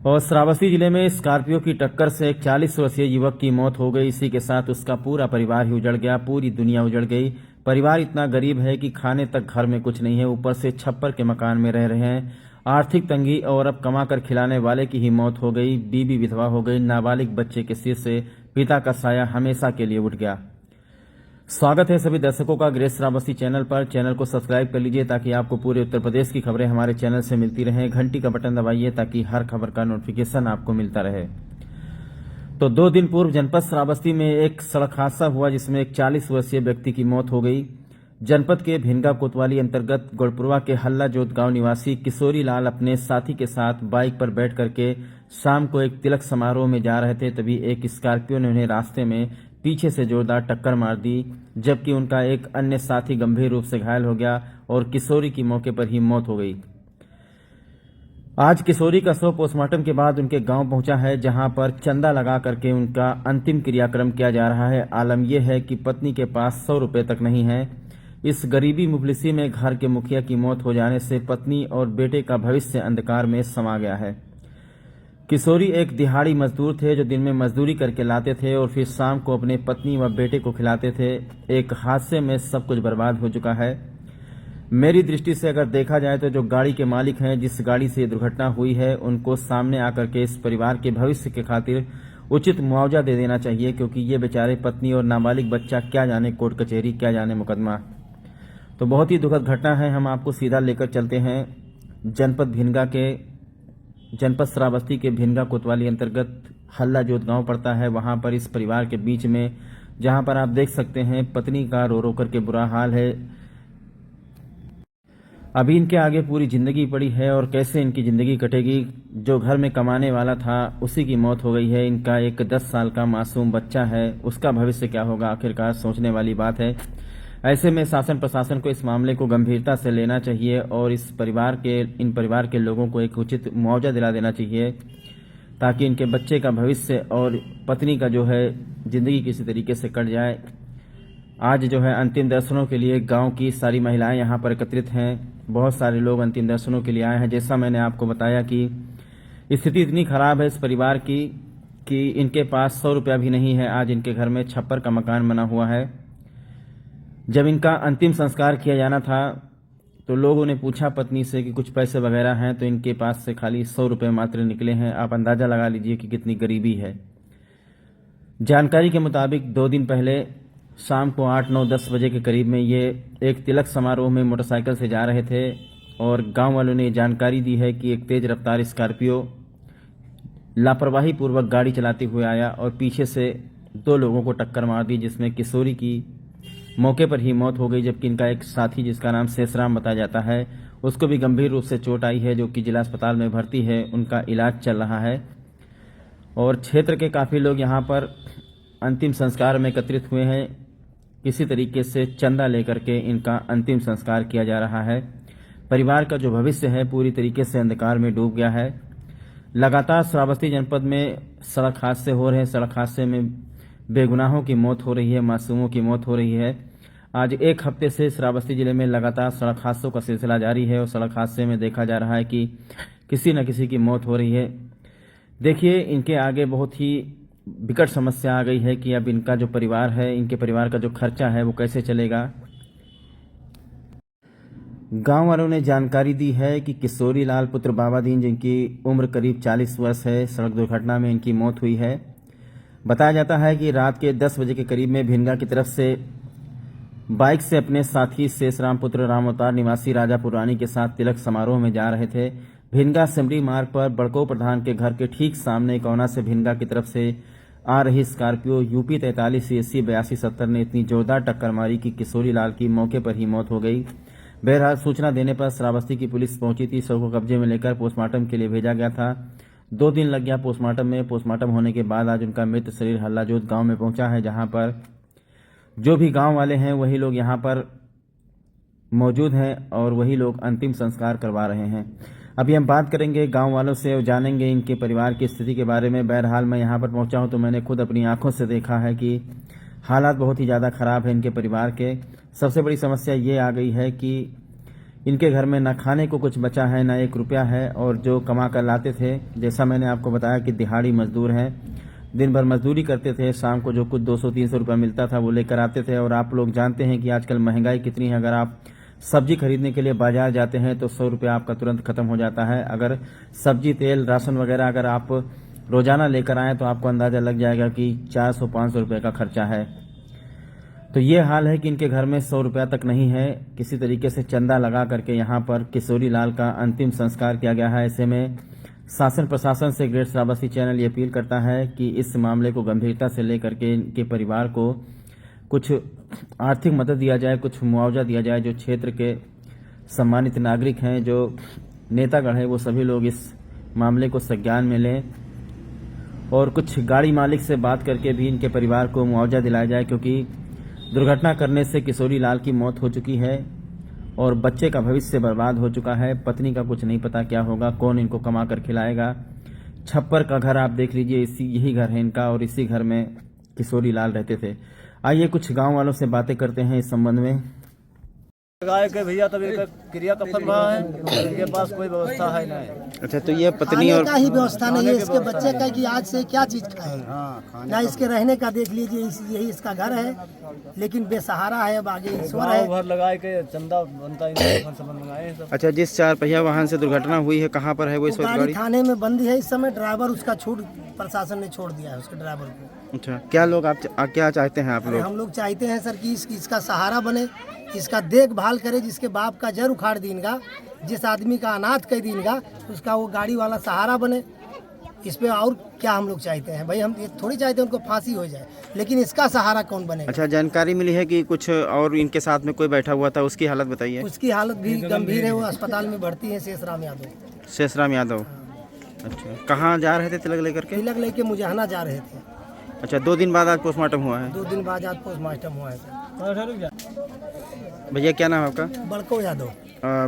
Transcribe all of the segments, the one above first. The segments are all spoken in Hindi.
और श्रावस्ती जिले में स्कॉर्पियो की टक्कर से एक 40 वर्षीय युवक की मौत हो गई। इसी के साथ उसका पूरा परिवार ही उजड़ गया, पूरी दुनिया उजड़ गई। परिवार इतना गरीब है कि खाने तक घर में कुछ नहीं है, ऊपर से छप्पर के मकान में रह रहे हैं। आर्थिक तंगी और अब कमाकर खिलाने वाले की ही मौत हो गई। बीवी विधवा हो गई। नाबालिग बच्चे के सिर से पिता का साया हमेशा के लिए उठ गया। स्वागत है सभी दर्शकों का ग्रेस श्रावस्ती चैनल पर। चैनल को सब्सक्राइब कर लीजिए ताकि आपको पूरे उत्तर प्रदेश की खबरें हमारे चैनल से मिलती रहें। घंटी का बटन दबाइए ताकि हर खबर का नोटिफिकेशन आपको मिलता रहे। तो 2 दिन पूर्व जनपद श्रावस्ती में एक सड़क हादसा हुआ जिसमें एक 40 वर्षीय व्यक्ति की मौत हो गई। जनपद के भिनगा कोतवाली अंतर्गत गोड़पुरवा के हल्ला जोत गांव निवासी किशोरी लाल अपने साथी के साथ बाइक पर बैठ करके शाम को एक तिलक समारोह में जा रहे थे। तभी एक स्कॉर्पियो ने उन्हें रास्ते में पीछे से जोरदार टक्कर मार दी, जबकि उनका एक अन्य साथी गंभीर रूप से घायल हो गया और किशोरी की मौके पर ही मौत हो गई। आज किशोरी का शव पोस्टमार्टम के बाद उनके गांव पहुंचा है, जहां पर चंदा लगा करके उनका अंतिम क्रियाक्रम किया जा रहा है। आलम यह है कि पत्नी के पास 100 रुपए तक नहीं है। इस गरीबी मुफलिसी में घर के मुखिया की मौत हो जाने से पत्नी और बेटे का भविष्य अंधकार में समा गया है। किशोरी एक दिहाड़ी मजदूर थे जो दिन में मजदूरी करके लाते थे और फिर शाम को अपने पत्नी व बेटे को खिलाते थे। एक हादसे में सब कुछ बर्बाद हो चुका है। मेरी दृष्टि से अगर देखा जाए तो जो गाड़ी के मालिक हैं, जिस गाड़ी से ये दुर्घटना हुई है, उनको सामने आकर के इस परिवार के भविष्य के खातिर उचित मुआवजा दे देना चाहिए, क्योंकि ये बेचारे पत्नी और नाबालिग बच्चा क्या जाने कोर्ट कचहरी, क्या जाने मुकदमा। तो बहुत ही दुखद घटना है। हम आपको सीधा लेकर चलते हैं जनपद श्रावस्ती के भिनगा कोतवाली अंतर्गत हल्ला जोत गांव पड़ता है। वहां पर इस परिवार के बीच में, जहां पर आप देख सकते हैं पत्नी का रो रो करके बुरा हाल है। अभी इनके आगे पूरी जिंदगी पड़ी है और कैसे इनकी जिंदगी कटेगी। जो घर में कमाने वाला था उसी की मौत हो गई है। इनका एक 10 साल का मासूम बच्चा है, उसका भविष्य क्या होगा, आखिरकार सोचने वाली बात है। ऐसे में शासन प्रशासन को इस मामले को गंभीरता से लेना चाहिए और इन परिवार के लोगों को एक उचित मुआवजा दिला देना चाहिए, ताकि इनके बच्चे का भविष्य और पत्नी का जो है जिंदगी किसी तरीके से कट जाए। आज जो है अंतिम दर्शनों के लिए गांव की सारी महिलाएं यहां पर एकत्रित हैं। बहुत सारे लोग अंतिम दर्शनों के लिए आए हैं। जैसा मैंने आपको बताया कि स्थिति इतनी खराब है इस परिवार की कि इनके पास 100 रुपया भी नहीं है। आज इनके घर में छप्पर का मकान बना हुआ है। जब इनका अंतिम संस्कार किया जाना था तो लोगों ने पूछा पत्नी से कि कुछ पैसे वगैरह हैं, तो इनके पास से खाली 100 रुपये मात्र निकले हैं। आप अंदाजा लगा लीजिए कि कितनी गरीबी है। जानकारी के मुताबिक 2 दिन पहले शाम को 8, 9, 10 बजे के करीब में ये एक तिलक समारोह में मोटरसाइकिल से जा रहे थे और गांव वालों ने जानकारी दी है कि एक तेज रफ्तार स्कॉर्पियो लापरवाही पूर्वक गाड़ी चलाते हुए आया और पीछे से 2 लोगों को टक्कर मार दी, जिसमें किशोरी की मौके पर ही मौत हो गई, जबकि इनका एक साथी जिसका नाम शेषराम बताया जाता है, उसको भी गंभीर रूप से चोट आई है, जो कि जिला अस्पताल में भर्ती है। उनका इलाज चल रहा है और क्षेत्र के काफ़ी लोग यहाँ पर अंतिम संस्कार में एकत्रित हुए हैं। किसी तरीके से चंदा लेकर के इनका अंतिम संस्कार किया जा रहा है। परिवार का जो भविष्य है पूरी तरीके से अंधकार में डूब गया है। लगातार श्रावस्ती जनपद में सड़क हादसे हो रहे हैं। सड़क हादसे में बेगुनाहों की मौत हो रही है, मासूमों की मौत हो रही है। आज 1 हफ्ते से श्रावस्ती जिले में लगातार सड़क हादसों का सिलसिला जारी है और सड़क हादसे में देखा जा रहा है कि किसी न किसी की मौत हो रही है। देखिए, इनके आगे बहुत ही विकट समस्या आ गई है कि अब इनका जो परिवार है, इनके परिवार का जो खर्चा है वो कैसे चलेगा। गांव वालों ने जानकारी दी है कि किशोरी लाल पुत्र बाबादीन, जिनकी उम्र करीब 40 वर्ष है, सड़क दुर्घटना में इनकी मौत हुई है। बताया जाता है कि रात के 10 बजे के करीब में भिनगा की तरफ से बाइक से अपने साथी शेषराम पुत्र राम अवतार निवासी राजापुर रानी के साथ तिलक समारोह में जा रहे थे। भिनगा सिमरी मार्ग पर बड़को प्रधान के घर के ठीक सामने कोना से भिनगा की तरफ से आ रही स्कॉर्पियो यूपी 43 CSC 8270 ने इतनी जोरदार टक्कर मारी कि किशोरी लाल की मौके पर ही मौत हो गई। बहरहाल सूचना देने पर श्रावस्ती की पुलिस पहुंची थी। शव को कब्जे में लेकर पोस्टमार्टम के लिए भेजा गया था। 2 दिन लग गया पोस्टमार्टम में। पोस्टमार्टम होने के बाद आज उनका मृत शरीर हल्ला जोत गांव में पहुंचा है, जहां पर जो भी गांव वाले हैं वही लोग यहां पर मौजूद हैं और वही लोग अंतिम संस्कार करवा रहे हैं। अभी हम बात करेंगे गांव वालों से और जानेंगे इनके परिवार की स्थिति के बारे में। बहरहाल मैं यहां पर पहुंचा हूं तो मैंने खुद अपनी आंखों से देखा है कि हालात बहुत ही ज़्यादा ख़राब है इनके परिवार के। सबसे बड़ी समस्या ये आ गई है कि इनके घर में ना खाने को कुछ बचा है, ना 1 रुपया है, और जो कमा कर लाते थे, जैसा मैंने आपको बताया कि दिहाड़ी मजदूर हैं, दिन भर मजदूरी करते थे, शाम को जो कुछ 200-300 रुपया मिलता था वो लेकर आते थे। और आप लोग जानते हैं कि आजकल महंगाई कितनी है। अगर आप सब्जी खरीदने के लिए बाजार जाते हैं तो 100 रुपया आपका तुरंत खत्म हो जाता है। अगर सब्जी, तेल, राशन वगैरह अगर आप रोजाना लेकर आएँ तो आपको अंदाज़ा लग जाएगा कि 400-500 रुपये का खर्चा है। तो ये हाल है कि इनके घर में 100 रुपया तक नहीं है। किसी तरीके से चंदा लगा करके यहाँ पर किशोरी लाल का अंतिम संस्कार किया गया है। ऐसे में शासन प्रशासन से ग्रेट श्रावस्ती चैनल ये अपील करता है कि इस मामले को गंभीरता से लेकर के इनके परिवार को कुछ आर्थिक मदद दिया जाए, कुछ मुआवजा दिया जाए। जो क्षेत्र के सम्मानित नागरिक हैं, जो नेतागण हैं, वो सभी लोग इस मामले को संज्ञान में लें और कुछ गाड़ी मालिक से बात करके भी इनके परिवार को मुआवजा दिलाया जाए, क्योंकि दुर्घटना करने से किशोरी लाल की मौत हो चुकी है और बच्चे का भविष्य बर्बाद हो चुका है। पत्नी का कुछ नहीं पता क्या होगा, कौन इनको कमा कर खिलाएगा। छप्पर का घर आप देख लीजिए, यही घर है इनका और इसी घर में किशोरी लाल रहते थे। आइए कुछ गांव वालों से बातें करते हैं इस संबंध में। गाय के भैया तभी क्रिया कफन रहा है, इनके पास कोई व्यवस्था है नहीं। अच्छा, तो ये पत्नी और का ही व्यवस्था नहीं है इसके बच्चे का कि आज से क्या चीज खाएगा ना। इसके रहने का देख लीजिए, यही इसका घर है, लेकिन बेसहारा है। अब आगे ईश्वर है। घर लगाए के चंदा बनता है। अच्छा, जिस 4 पहिया वाहन से दुर्घटना हुई है कहाँ पर है वो इस वक्त गाड़ी थाने में बंदी है इस समय। ड्राइवर उसका छूट प्रशासन ने छोड़ दिया है उसके ड्राइवर को। अच्छा, क्या लोग आप क्या चाहते हैं आप लोग? हम लोग चाहते हैं सर कि इसका सहारा बने, इसका देखभाल करे। जिसके बाप का जर उखाड़ दीनगा, जिस आदमी का अनाथ कर दीनगा, उसका वो गाड़ी वाला सहारा बने। इस पे और क्या हम लोग चाहते हैं भाई? हम ये थोड़ी चाहते हैं उनको फांसी हो जाए, लेकिन इसका सहारा कौन बने? अच्छा, जानकारी मिली है कि कुछ और इनके साथ में कोई बैठा हुआ था, उसकी हालत बताइए। उसकी हालत भी गंभीर है, वो अस्पताल में भर्ती है। शेषराम यादव। शेषराम यादव। अच्छा, कहाँ जा रहे थे तिलक लेकर के? तिलक लेके मुजाहना जा रहे थे। अच्छा, 2 दिन बाद आज पोस्टमार्टम हुआ है? 2 दिन बाद आज पोस्टमार्टम हुआ है। भैया क्या नाम है आपका? बड़को यादव।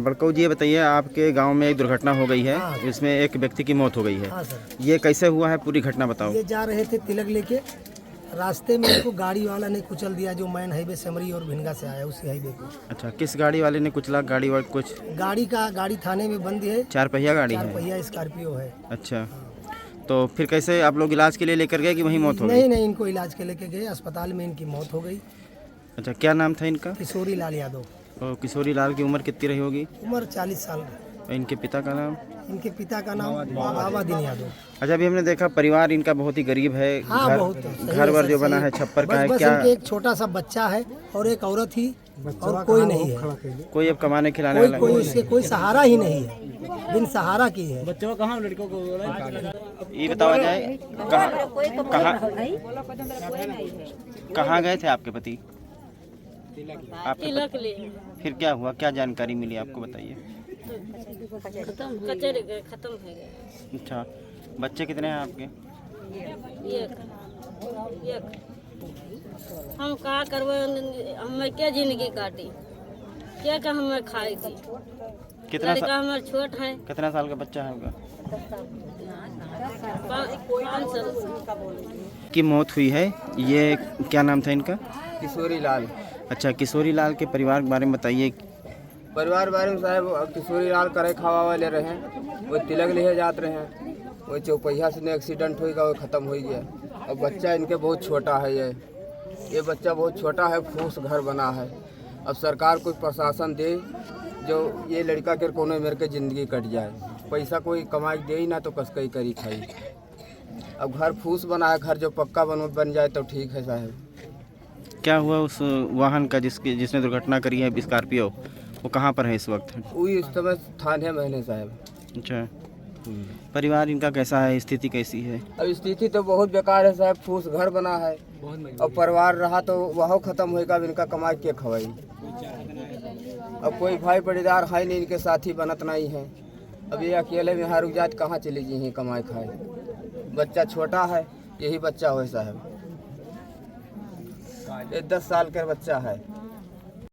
बड़कऊ जी, ये बताइए, आपके गांव में एक दुर्घटना हो गई है। हाँ। इसमें एक व्यक्ति की मौत हो गई है। हाँ सर। ये कैसे हुआ है, पूरी घटना बताओ। ये जा रहे थे तिलक लेके, रास्ते में इनको गाड़ी वाला ने कुचल दिया, जो मैन हाईवे सेमरी और भिनगा से आया उसी हाईवे को। अच्छा, किस गाड़ी वाले ने कुचला? गाड़ी थाने में बंद है। 4 पहिया गाड़ी 4 है? पहिया स्कॉर्पियो है। अच्छा, तो फिर कैसे आप लोग इलाज के लिए लेकर गए कि वहीं मौत हो गई? नहीं, इनको इलाज के लेके गए, अस्पताल में इनकी मौत हो गई। अच्छा, क्या नाम था इनका? किशोरी लाल यादव। और किशोरी लाल की उम्र कितनी रही होगी? उम्र 40 साल। और इनके पिता का नाम? इनके पिता का नाम बाबा दिन यादव। अच्छा, अभी हमने देखा परिवार इनका बहुत ही गरीब है। हाँ, बहुत घर वर जो बना है छप्पर का है क्या? एक छोटा सा बच्चा है और एक औरत ही, और कोई नहीं है। कोई अब कमाने खिलाने वाला? कोई इसके कोई सहारा ही नहीं है, बिन सहारा की है। बच्चों को कहाँ, लड़कों को? ये बताया जाए, कहाँ गए थे आपके पति? तिलक ले। फिर क्या हुआ, क्या जानकारी मिली आपको, बताइए। कचहरी गए, खत्म हो गए। अच्छा, बच्चे कितने हैं आपके? एक। हम क्या करबे, हमें क्या जिंदगी काटी, क्या का हमें खाएगी। कितना लड़का हमारे छोट है। कितना साल का बच्चा है होगा? 5 साल की मौत हुई है। ये क्या नाम था इनका? किशोरी लाल। अच्छा, किशोरी लाल के परिवार के बारे में बताइए। परिवार बारे में साहब, किशोरी लाल करे खावा वाले रहे, वो तिलक ले जाते रहे, वो चौपहिया से एक्सीडेंट होगा, वो ख़त्म हो गया। और बच्चा इनके बहुत छोटा है। ये बच्चा बहुत छोटा है, फूस घर बना है। अब सरकार कोई प्रशासन दे जो ये लड़का के कोने मेरे के ज़िंदगी कट जाए। पैसा कोई कमाई दे ही ना तो कस कई करी खाई। अब घर फूस बना है, घर जो पक्का बन जाए तो ठीक है साहब। क्या हुआ उस वाहन का जिसने दुर्घटना करी है, स्कॉर्पियो, वो कहाँ पर है इस वक्त? वो इस समय थाने में है साहब। अच्छा, परिवार इनका कैसा है, स्थिति कैसी है? अब स्थिति तो बहुत बेकार है साहब, फूस घर बना है। अब परिवार रहा तो वह खत्म होएगा, इनका कमाई के खवाई। अब कोई भाई बड़ीदार है नहीं, इनके साथी बनत नहीं है। अब ये अकेले में हर जात कहाँ चली जी कमाई खाए। बच्चा छोटा है, यही बच्चा हो साहब, ये 10 साल का बच्चा है।